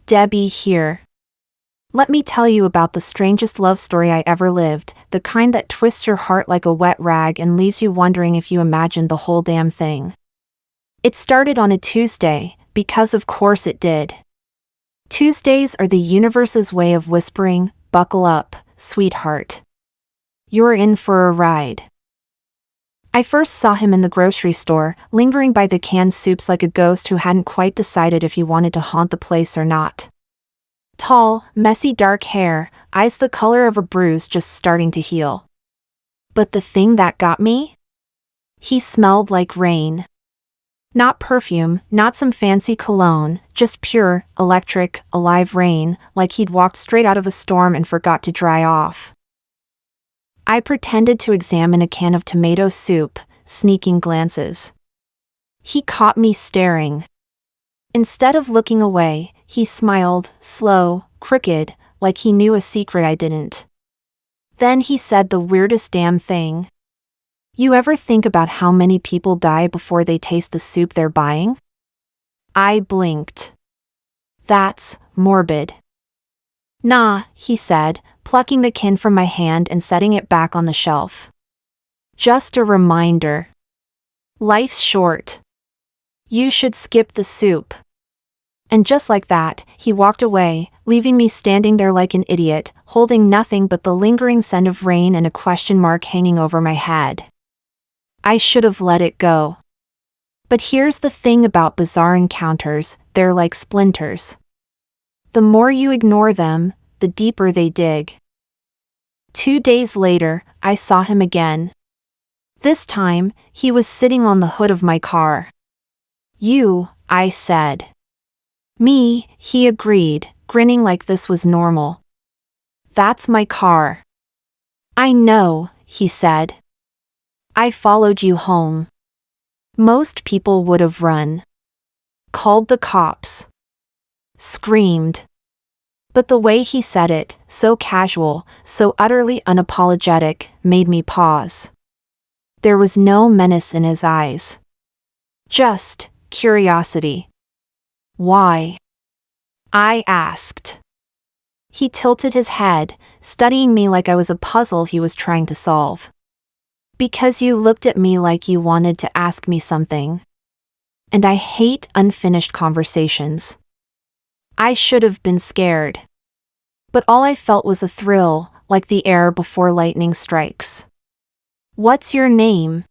Debbie here. Let me tell you about the strangest love story I ever lived, the kind that twists your heart like a wet rag and leaves you wondering if you imagined the whole damn thing. It started on a Tuesday, because of course it did. Tuesdays are the universe's way of whispering, "Buckle up, sweetheart. You're in for a ride." I first saw him in the grocery store, lingering by the canned soups like a ghost who hadn't quite decided if he wanted to haunt the place or not. Tall, messy dark hair, eyes the color of a bruise just starting to heal. But the thing that got me? He smelled like rain. Not perfume, not some fancy cologne, just pure, electric, alive rain, like he'd walked straight out of a storm and forgot to dry off. I pretended to examine a can of tomato soup, sneaking glances. He caught me staring. Instead of looking away, he smiled, slow, crooked, like he knew a secret I didn't. Then he said the weirdest damn thing. "You ever think about how many people die before they taste the soup they're buying?" I blinked. "That's morbid." "Nah," he said, plucking the can from my hand and setting it back on the shelf. "Just a reminder. Life's short. You should skip the soup." And just like that, he walked away, leaving me standing there like an idiot, holding nothing but the lingering scent of rain and a question mark hanging over my head. I should have let it go. But here's the thing about bizarre encounters, they're like splinters. The more you ignore them, the deeper they dig. 2 days later, I saw him again. This time, he was sitting on the hood of my car. "You," I said. "Me," he agreed, grinning like this was normal. "That's my car." "I know," he said. "I followed you home." Most people would have run. Called the cops. Screamed. But the way he said it, so casual, so utterly unapologetic, made me pause. There was no menace in his eyes. Just curiosity. "Why?" I asked. He tilted his head, studying me like I was a puzzle he was trying to solve. "Because you looked at me like you wanted to ask me something. And I hate unfinished conversations." I should have been scared. But all I felt was a thrill, like the air before lightning strikes. "What's your name?"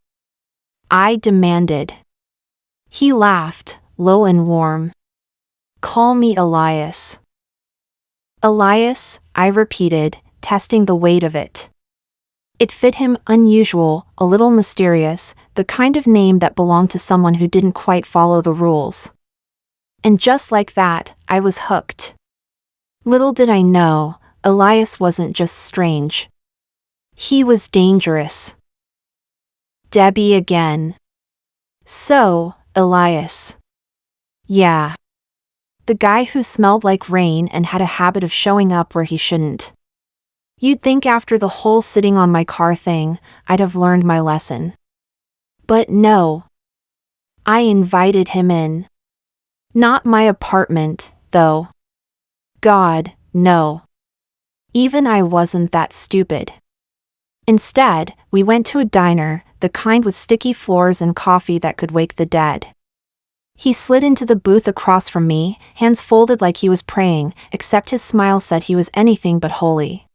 I demanded. He laughed, low and warm. "Call me Elias." "Elias," I repeated, testing the weight of it. It fit him, unusual, a little mysterious, the kind of name that belonged to someone who didn't quite follow the rules. And just like that, I was hooked. Little did I know, Elias wasn't just strange. He was dangerous. Debbie again. "So, Elias." "Yeah. The guy who smelled like rain and had a habit of showing up where he shouldn't. You'd think after the whole sitting on my car thing, I'd have learned my lesson. But no. I invited him in. Not my apartment, though. God, no. Even I wasn't that stupid. Instead, we went to a diner, the kind with sticky floors and coffee that could wake the dead. He slid into the booth across from me, hands folded like he was praying, except his smile said he was anything but holy.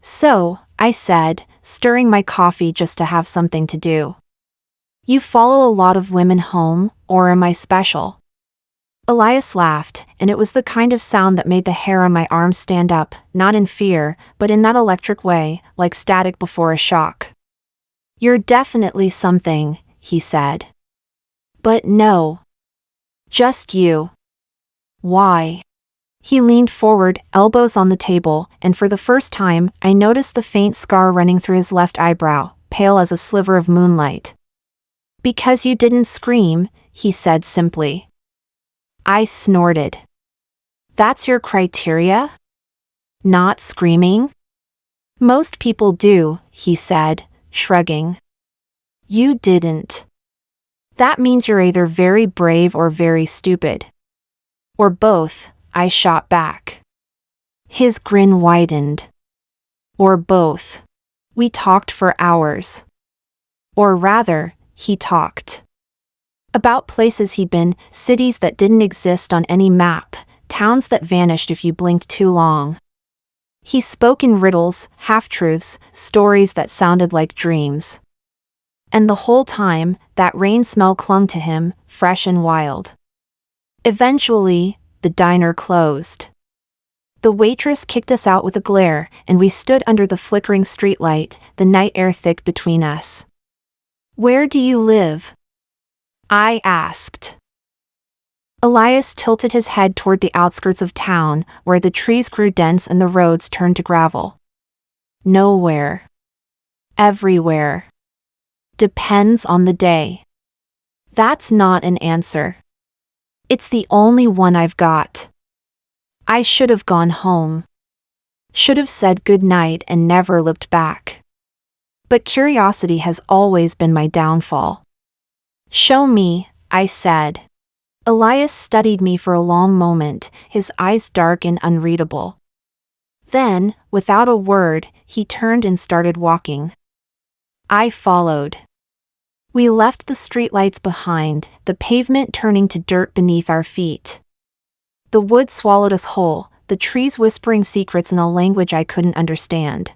"So," I said, stirring my coffee just to have something to do. "You follow a lot of women home, or am I special?" Elias laughed, and it was the kind of sound that made the hair on my arm stand up, not in fear, but in that electric way, like static before a shock. "You're definitely something," he said. "But no. Just you." "Why?" He leaned forward, elbows on the table, and for the first time, I noticed the faint scar running through his left eyebrow, pale as a sliver of moonlight. "Because you didn't scream," he said simply. I snorted. "That's your criteria? Not screaming?" "Most people do," he said, shrugging. "You didn't. That means you're either very brave or very stupid. Or both," I shot back. His grin widened. Or both. We talked for hours. Or rather, he talked. About places he'd been, cities that didn't exist on any map, towns that vanished if you blinked too long. He spoke in riddles, half-truths, stories that sounded like dreams. And the whole time, that rain smell clung to him, fresh and wild. Eventually, the diner closed. The waitress kicked us out with a glare, and we stood under the flickering streetlight, the night air thick between us. "Where do you live?" I asked. Elias tilted his head toward the outskirts of town, where the trees grew dense and the roads turned to gravel. "Nowhere. Everywhere. Depends on the day." That's not an answer. It's the only one I've got. I should have gone home. Should have said goodnight and never looked back. But curiosity has always been my downfall. "Show me," I said. Elias studied me for a long moment, his eyes dark and unreadable. Then, without a word, he turned and started walking. I followed. We left the streetlights behind, the pavement turning to dirt beneath our feet. The wood swallowed us whole, the trees whispering secrets in a language I couldn't understand.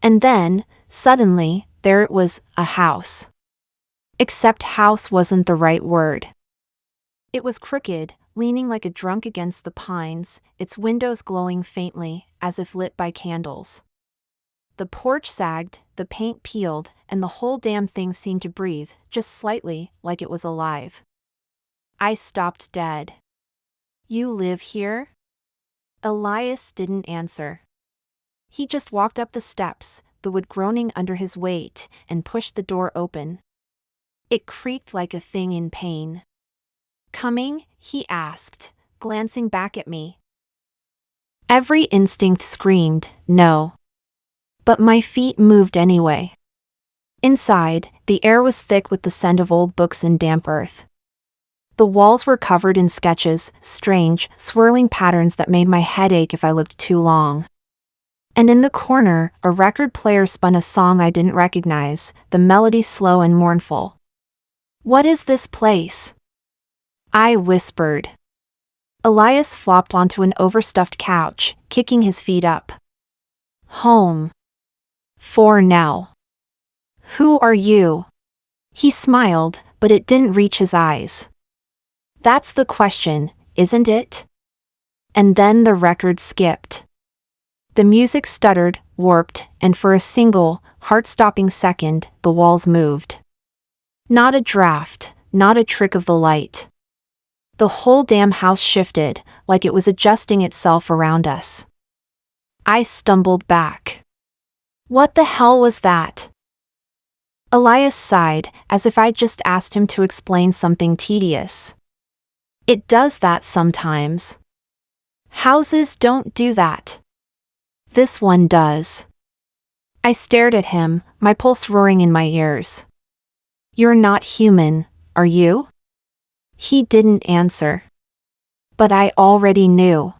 And then, suddenly, there it was, a house. Except house wasn't the right word. It was crooked, leaning like a drunk against the pines, its windows glowing faintly, as if lit by candles. The porch sagged, the paint peeled, and the whole damn thing seemed to breathe, just slightly, like it was alive. I stopped dead. "You live here?" Elias didn't answer. He just walked up the steps, the wood groaning under his weight, and pushed the door open. It creaked like a thing in pain. "Coming?" he asked, glancing back at me. Every instinct screamed, no. But my feet moved anyway. Inside, the air was thick with the scent of old books and damp earth. The walls were covered in sketches, strange, swirling patterns that made my head ache if I looked too long. And in the corner, a record player spun a song I didn't recognize, the melody slow and mournful. "What is this place?" I whispered. Elias flopped onto an overstuffed couch, kicking his feet up. "Home. For now." "Who are you?" He smiled, but it didn't reach his eyes. "That's the question, isn't it?" And then the record skipped. The music stuttered, warped, and for a single, heart-stopping second, the walls moved. Not a draft, not a trick of the light. The whole damn house shifted, like it was adjusting itself around us. I stumbled back. "What the hell was that?" Elias sighed, as if I'd just asked him to explain something tedious. "It does that sometimes. Houses don't do that. This one does." I stared at him, my pulse roaring in my ears. "You're not human, are you?" He didn't answer. But I already knew.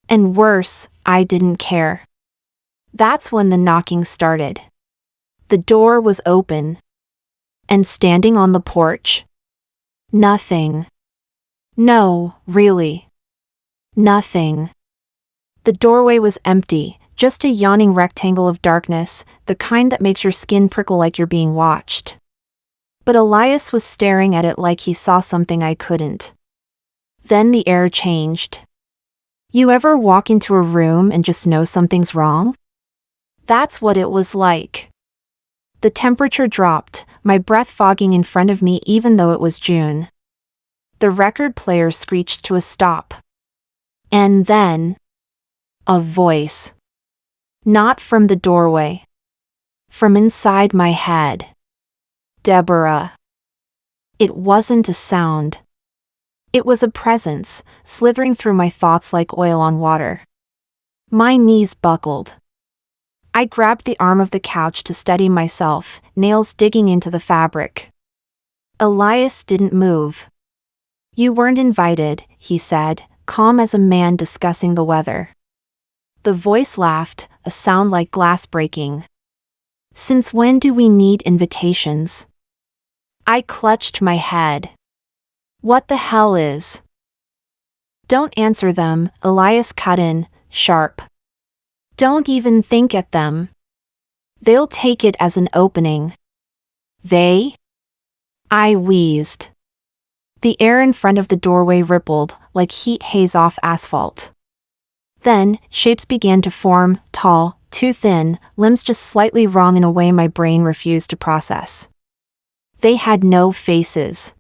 And worse, I didn't care. That's when the knocking started. The door was open. And standing on the porch? Nothing. No, really. Nothing. The doorway was empty, just a yawning rectangle of darkness, the kind that makes your skin prickle like you're being watched. But Elias was staring at it like he saw something I couldn't. Then the air changed. You ever walk into a room and just know something's wrong? That's what it was like. The temperature dropped, my breath fogging in front of me even though it was June. The record player screeched to a stop. And then... a voice. Not from the doorway. From inside my head. "Deborah." It wasn't a sound. It was a presence, slithering through my thoughts like oil on water. My knees buckled. I grabbed the arm of the couch to steady myself, nails digging into the fabric. Elias didn't move. "You weren't invited," he said, calm as a man discussing the weather. The voice laughed, a sound like glass breaking. Since when do we need invitations? I clutched my head. What the hell is? Don't answer them, Elias cut in, sharp. Don't even think at them. They'll take it as an opening. They? I wheezed. The air in front of the doorway rippled, like heat haze off asphalt. Then, shapes began to form, tall, too thin, limbs just slightly wrong in a way my brain refused to process. They had no faces.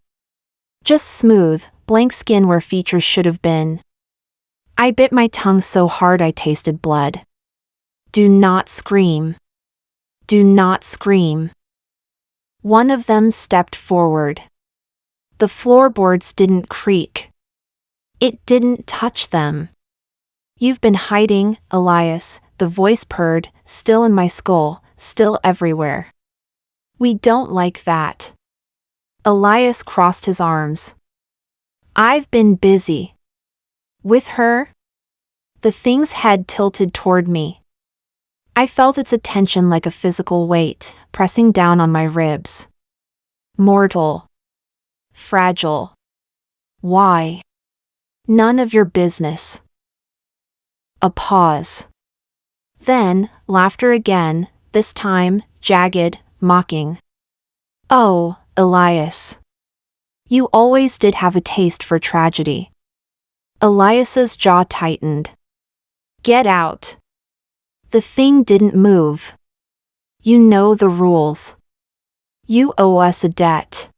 Just smooth, blank skin where features should have been. I bit my tongue so hard I tasted blood. Do not scream. Do not scream. One of them stepped forward. The floorboards didn't creak. It didn't touch them. You've been hiding, Elias, the voice purred, still in my skull, still everywhere. We don't like that. Elias crossed his arms. I've been busy. With her? The thing's head tilted toward me. I felt its attention like a physical weight, pressing down on my ribs. Mortal. Fragile. Why? None of your business. A pause. Then, laughter again, this time, jagged, mocking. Oh, Elias. You always did have a taste for tragedy. Elias's jaw tightened. Get out. The thing didn't move. You know the rules. You owe us a debt.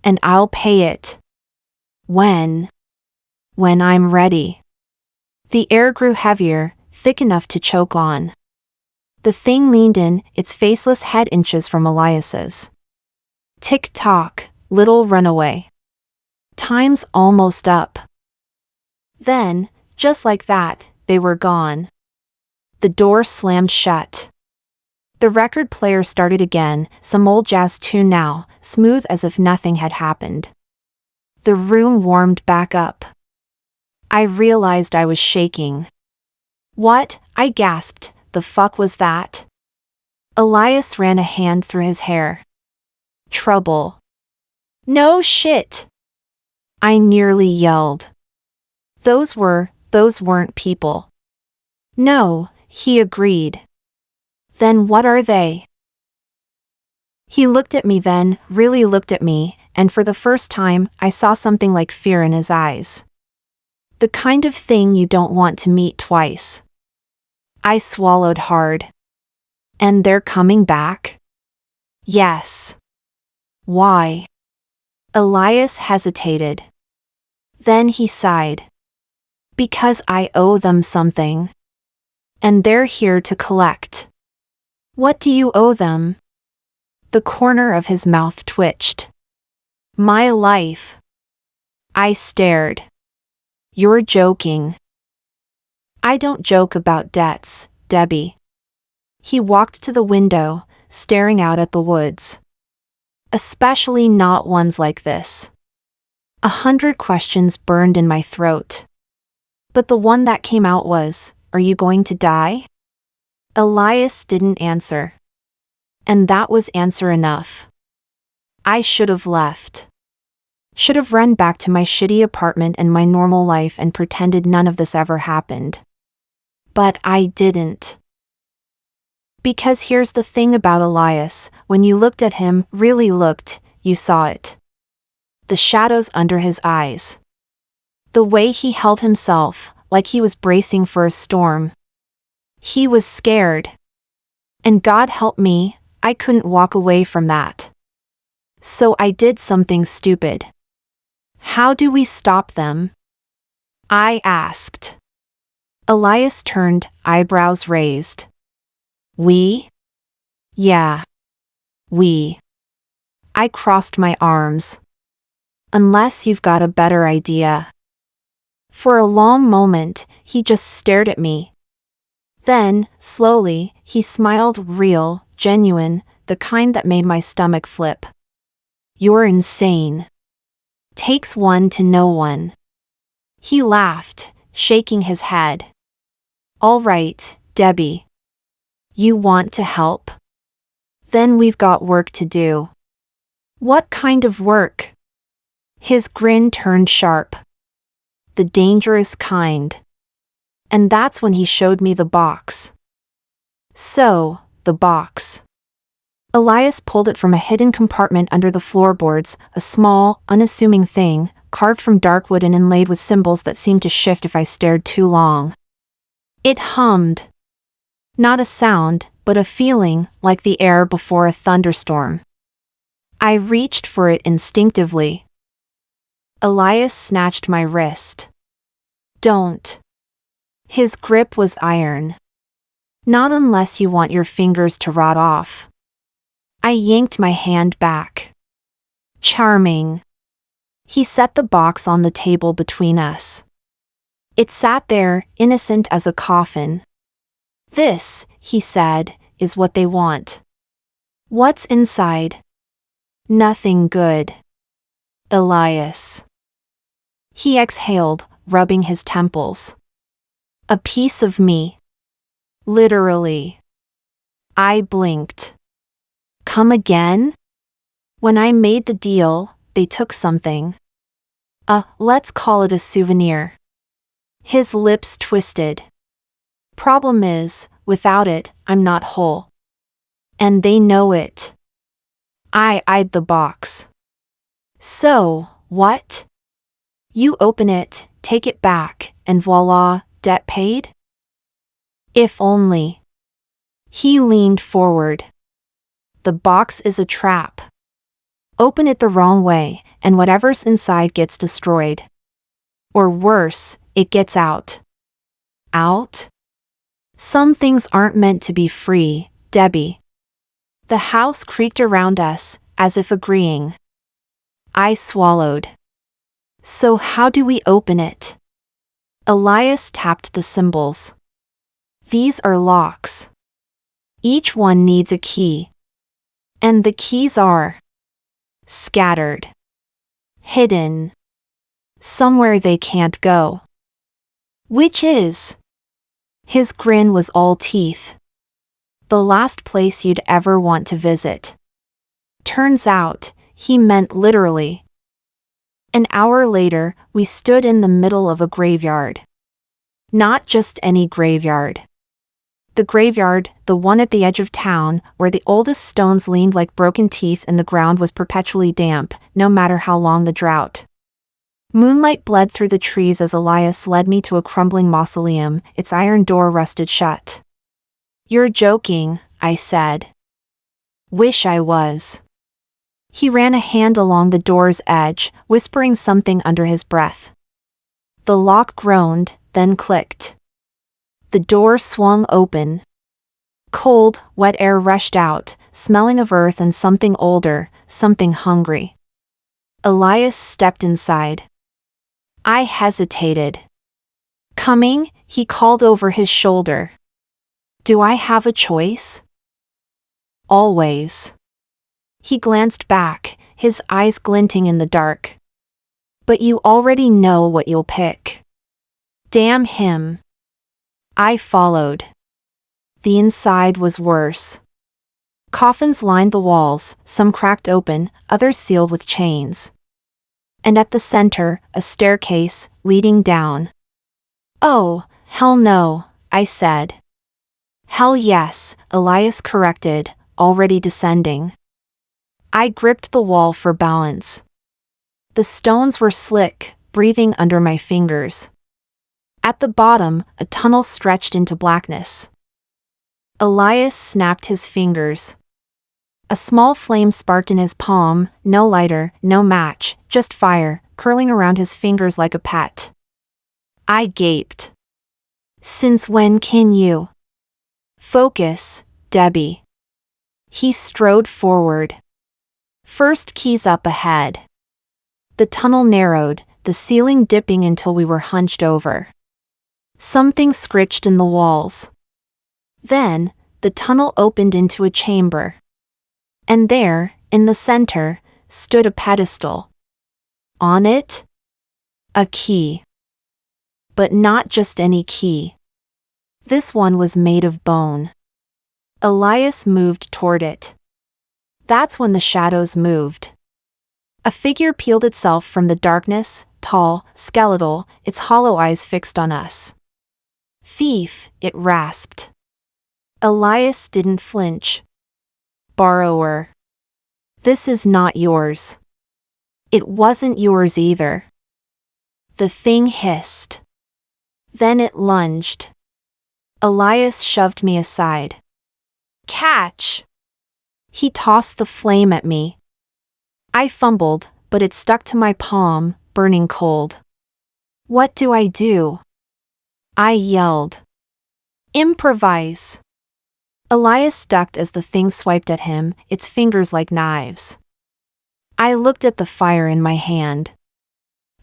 And I'll pay it. When? When I'm ready. The air grew heavier, thick enough to choke on. The thing leaned in, its faceless head inches from Elias's. Tick-tock, little runaway. Time's almost up. Then, just like that, they were gone. The door slammed shut. The record player started again, some old jazz tune now, smooth as if nothing had happened. The room warmed back up. I realized I was shaking. What? I gasped. The fuck was that? Elias ran a hand through his hair. Trouble. No shit! I nearly yelled. Those weren't people. No, he agreed. Then what are they? He looked at me then, really looked at me, and for the first time, I saw something like fear in his eyes. The kind of thing you don't want to meet twice. I swallowed hard. And they're coming back? Yes. Why? Elias hesitated. Then he sighed. Because I owe them something. And they're here to collect. What do you owe them? The corner of his mouth twitched. My life. I stared. You're joking. I don't joke about debts, Debbie. He walked to the window, staring out at the woods. Especially not ones like this. 100 questions burned in my throat. But the one that came out was, are you going to die? Elias didn't answer. And that was answer enough. I should have left. Should have run back to my shitty apartment and my normal life and pretended none of this ever happened. But I didn't. Because here's the thing about Elias, when you looked at him, really looked, you saw it. The shadows under his eyes. The way he held himself, like he was bracing for a storm. He was scared. And God help me, I couldn't walk away from that. So I did something stupid. How do we stop them? I asked. Elias turned, eyebrows raised. We? Yeah. We. I crossed my arms. Unless you've got a better idea. For a long moment, he just stared at me. Then, slowly, he smiled, real, genuine, the kind that made my stomach flip. You're insane. Takes one to know one. He laughed, shaking his head. All right, Debbie. You want to help? Then we've got work to do. What kind of work? His grin turned sharp. The dangerous kind. And that's when he showed me the box. So, the box. Elias pulled it from a hidden compartment under the floorboards, a small, unassuming thing, carved from dark wood and inlaid with symbols that seemed to shift if I stared too long. It hummed. Not a sound, but a feeling, like the air before a thunderstorm. I reached for it instinctively. Elias snatched my wrist. Don't. His grip was iron. Not unless you want your fingers to rot off. I yanked my hand back. Charming. He set the box on the table between us. It sat there, innocent as a coffin. This, he said, is what they want. What's inside? Nothing good. Elias. He exhaled, rubbing his temples. A piece of me. Literally. I blinked. Come again? When I made the deal, they took something. Let's call it a souvenir. His lips twisted. Problem is, without it, I'm not whole. And they know it. I eyed the box. So, what? You open it, take it back, and voila, debt paid? If only. He leaned forward. The box is a trap. Open it the wrong way, and whatever's inside gets destroyed. Or worse, it gets out. Out? Some things aren't meant to be free, Debbie. The house creaked around us, as if agreeing. I swallowed. So how do we open it? Elias tapped the symbols. These are locks. Each one needs a key. And the keys are scattered. Hidden. Somewhere they can't go. Which is? His grin was all teeth. The last place you'd ever want to visit. Turns out, he meant literally. An hour later, we stood in the middle of a graveyard. Not just any graveyard. The graveyard, the one at the edge of town, where the oldest stones leaned like broken teeth and the ground was perpetually damp, no matter how long the drought. Moonlight bled through the trees as Elias led me to a crumbling mausoleum, its iron door rusted shut. You're joking, I said. Wish I was. He ran a hand along the door's edge, whispering something under his breath. The lock groaned, then clicked. The door swung open. Cold, wet air rushed out, smelling of earth and something older, something hungry. Elias stepped inside. I hesitated. Coming, he called over his shoulder. Do I have a choice? Always. He glanced back, his eyes glinting in the dark. But you already know what you'll pick. Damn him. I followed. The inside was worse. Coffins lined the walls, some cracked open, others sealed with chains. And at the center, a staircase, leading down. Oh, hell no, I said. Hell yes, Elias corrected, already descending. I gripped the wall for balance. The stones were slick, breathing under my fingers. At the bottom, a tunnel stretched into blackness. Elias snapped his fingers. A small flame sparked in his palm, no lighter, no match, just fire, curling around his fingers like a pet. I gaped. Since when can you? Focus, Debbie. He strode forward. First keys up ahead. The tunnel narrowed, the ceiling dipping until we were hunched over. Something scritched in the walls. Then, the tunnel opened into a chamber. And there, in the center, stood a pedestal. On it? A key. But not just any key. This one was made of bone. Elias moved toward it. That's when the shadows moved. A figure peeled itself from the darkness, tall, skeletal, its hollow eyes fixed on us. "Thief," it rasped. Elias didn't flinch. "Borrower. This is not yours." It wasn't yours either. The thing hissed. Then it lunged. Elias shoved me aside. "Catch!" He tossed the flame at me. I fumbled, but it stuck to my palm, burning cold. "What do I do?" I yelled. "Improvise!" Elias ducked as the thing swiped at him, its fingers like knives. I looked at the fire in my hand.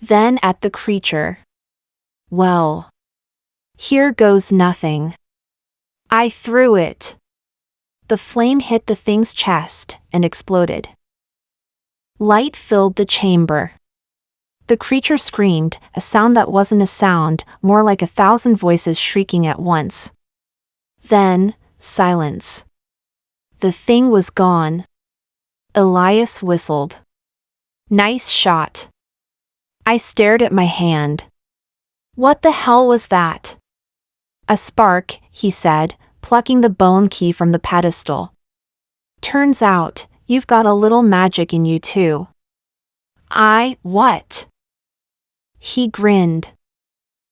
Then at the creature. Well. Here goes nothing. I threw it. The flame hit the thing's chest and exploded. Light filled the chamber. The creature screamed, a sound that wasn't a sound, more like 1,000 voices shrieking at once. Then, silence. The thing was gone. Elias whistled. "Nice shot." I stared at my hand. "What the hell was that?" "A spark," he said, plucking the bone key from the pedestal. "Turns out, you've got a little magic in you too." What?" He grinned.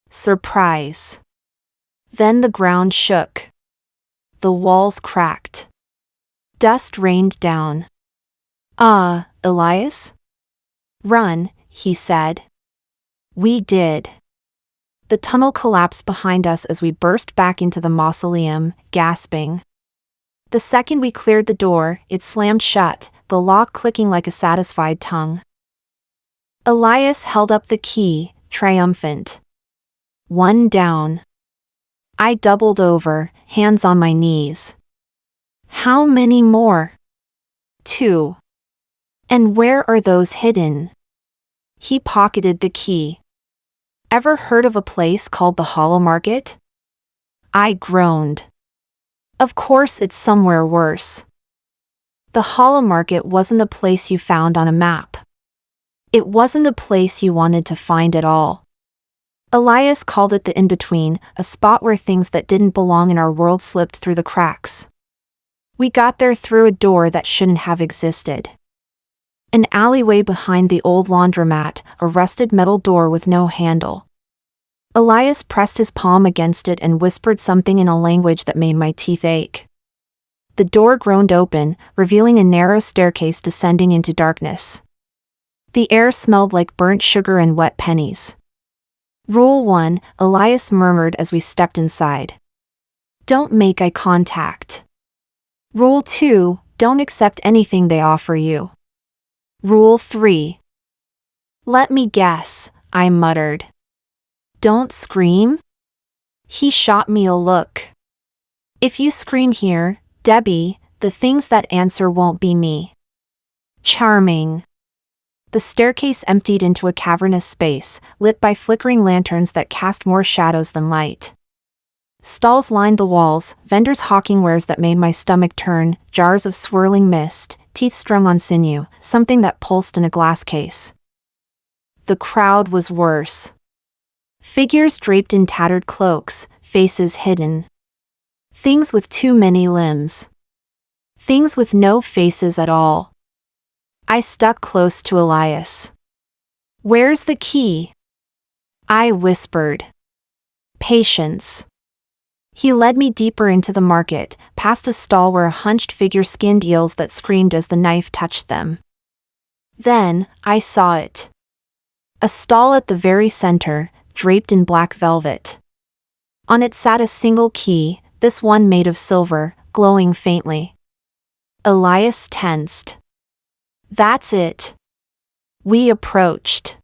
Surprise. Then the ground shook. The walls cracked. Dust rained down. Elias?" "Run," he said. We did. The tunnel collapsed behind us as we burst back into the mausoleum, gasping. The second we cleared the door, it slammed shut, the lock clicking like a satisfied tongue. Elias held up the key, triumphant. "One down." I doubled over, hands on my knees. "How many more?" "2. And where are those hidden?" He pocketed the key. "Ever heard of a place called the Hollow Market?" I groaned. "Of course it's somewhere worse." The Hollow Market wasn't a place you found on a map. It wasn't a place you wanted to find at all. Elias called it the in-between, a spot where things that didn't belong in our world slipped through the cracks. We got there through a door that shouldn't have existed. An alleyway behind the old laundromat, a rusted metal door with no handle. Elias pressed his palm against it and whispered something in a language that made my teeth ache. The door groaned open, revealing a narrow staircase descending into darkness. The air smelled like burnt sugar and wet pennies. "Rule 1, Elias murmured as we stepped inside. "Don't make eye contact." "Rule 2, don't accept anything they offer you." "Rule 3. "Let me guess," I muttered. "Don't scream?" He shot me a look. "If you scream here, Debbie, the things that answer won't be me." Charming. The staircase emptied into a cavernous space, lit by flickering lanterns that cast more shadows than light. Stalls lined the walls, vendors hawking wares that made my stomach turn, jars of swirling mist, teeth strung on sinew, something that pulsed in a glass case. The crowd was worse. Figures draped in tattered cloaks, faces hidden. Things with too many limbs. Things with no faces at all. I stuck close to Elias. "Where's the key?" I whispered. "Patience." He led me deeper into the market, past a stall where a hunched figure skinned eels that screamed as the knife touched them. Then, I saw it. A stall at the very center, draped in black velvet. On it sat a single key, this one made of silver, glowing faintly. Elias tensed. "That's it." We approached.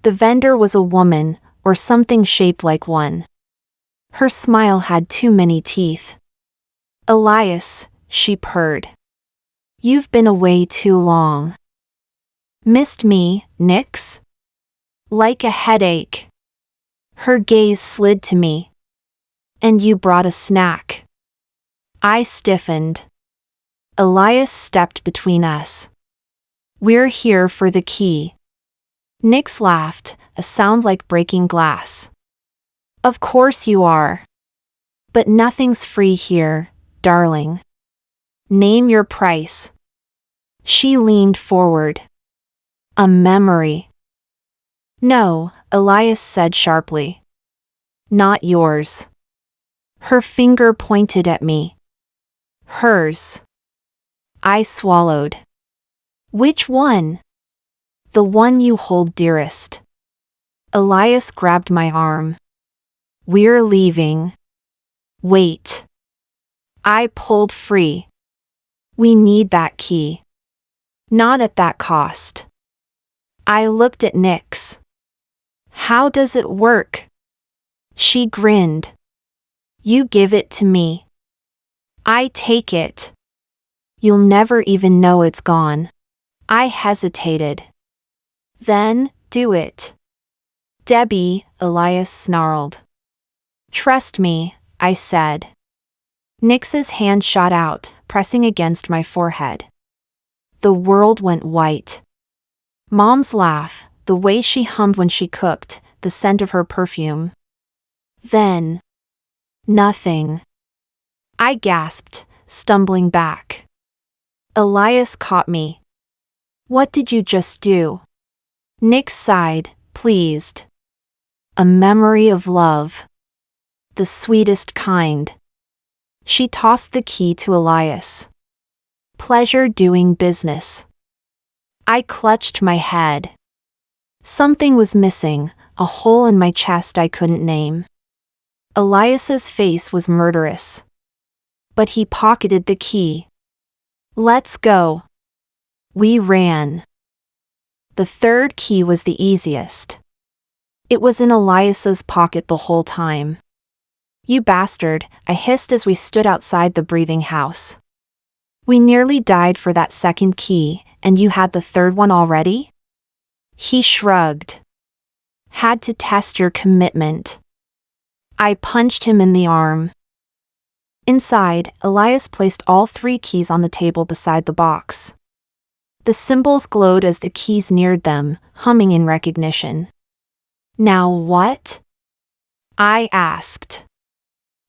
The vendor was a woman, or something shaped like one. Her smile had too many teeth. "Elias," she purred. "You've been away too long." "Missed me, Nix?" "Like a headache." Her gaze slid to me. And you brought a snack. I stiffened. Elias stepped between us. We're here for the key. Nix laughed, a sound like breaking glass. Of course you are. But nothing's free here, darling. Name your price. She leaned forward. A memory. No, Elias said sharply. Not yours. Her finger pointed at me. Hers. I swallowed. Which one? The one you hold dearest. Elias grabbed my arm. We're leaving. Wait. I pulled free. We need that key. Not at that cost. I looked at Nix. How does it work? She grinned. You give it to me. I take it. You'll never even know it's gone. I hesitated. Then, do it. Debbie, Elias snarled. Trust me, I said. Nix's hand shot out, pressing against my forehead. The world went white. Mom's laugh, the way she hummed when she cooked, the scent of her perfume. Then, nothing. I gasped, stumbling back. Elias caught me. What did you just do? Nix sighed, pleased. A memory of love. The sweetest kind. She tossed the key to Elias. Pleasure doing business. I clutched my head. Something was missing, a hole in my chest I couldn't name. Elias's face was murderous. But he pocketed the key. Let's go. We ran. The third key was the easiest. It was in Elias's pocket the whole time. You bastard, I hissed as we stood outside the breathing house. We nearly died for that second key, and you had the third one already? He shrugged. Had to test your commitment. I punched him in the arm. Inside, Elias placed all 3 keys on the table beside the box. The symbols glowed as the keys neared them, humming in recognition. Now what? I asked.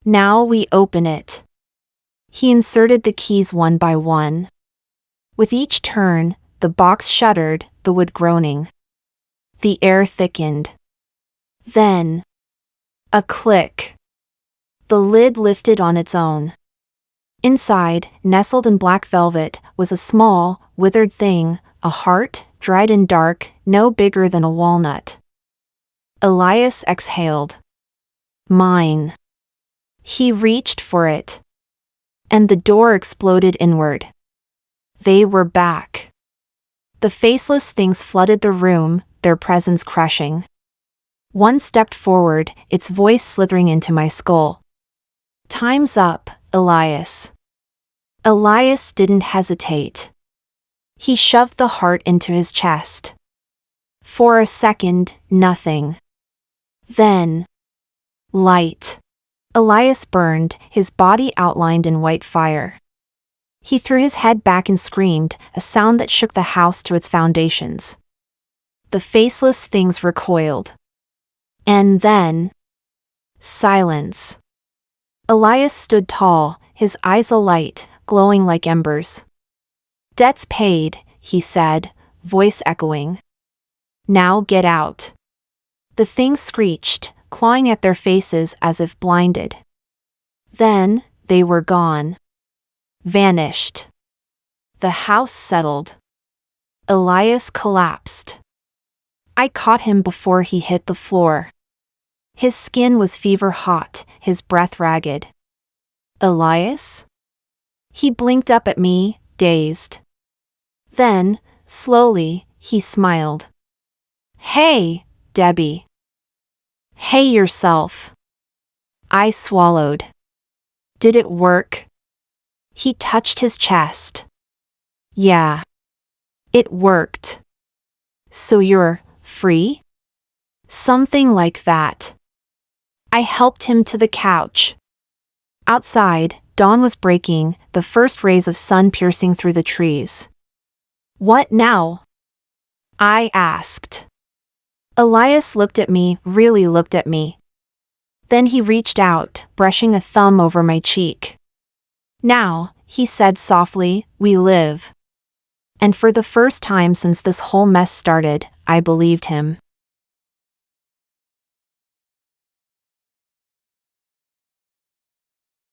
Now we open it. He inserted the keys one by one. With each turn, the box shuddered, the wood groaning. The air thickened. Then, a click. The lid lifted on its own. Inside, nestled in black velvet, was a small, withered thing, a heart, dried and dark, no bigger than a walnut. Elias exhaled. Mine. He reached for it. And the door exploded inward. They were back. The faceless things flooded the room, their presence crushing. One stepped forward, its voice slithering into my skull. Time's up, Elias. Elias didn't hesitate. He shoved the heart into his chest. For a second, nothing. Then, light. Elias burned, his body outlined in white fire. He threw his head back and screamed, a sound that shook the house to its foundations. The faceless things recoiled. And then, silence. Elias stood tall, his eyes alight, glowing like embers. Debts paid, he said, voice echoing. Now get out. The things screeched, clawing at their faces as if blinded. Then, they were gone. Vanished. The house settled. Elias collapsed. I caught him before he hit the floor. His skin was fever hot, his breath ragged. Elias? He blinked up at me, dazed. Then, slowly, he smiled. Hey, Debbie. Hey yourself. I swallowed. Did it work? He touched his chest. Yeah. It worked. So you're free? Something like that. I helped him to the couch. Outside, dawn was breaking, the first rays of sun piercing through the trees. "What now?" I asked. Elias looked at me, really looked at me. Then he reached out, brushing a thumb over my cheek. "Now," he said softly, "we live." And for the first time since this whole mess started, I believed him.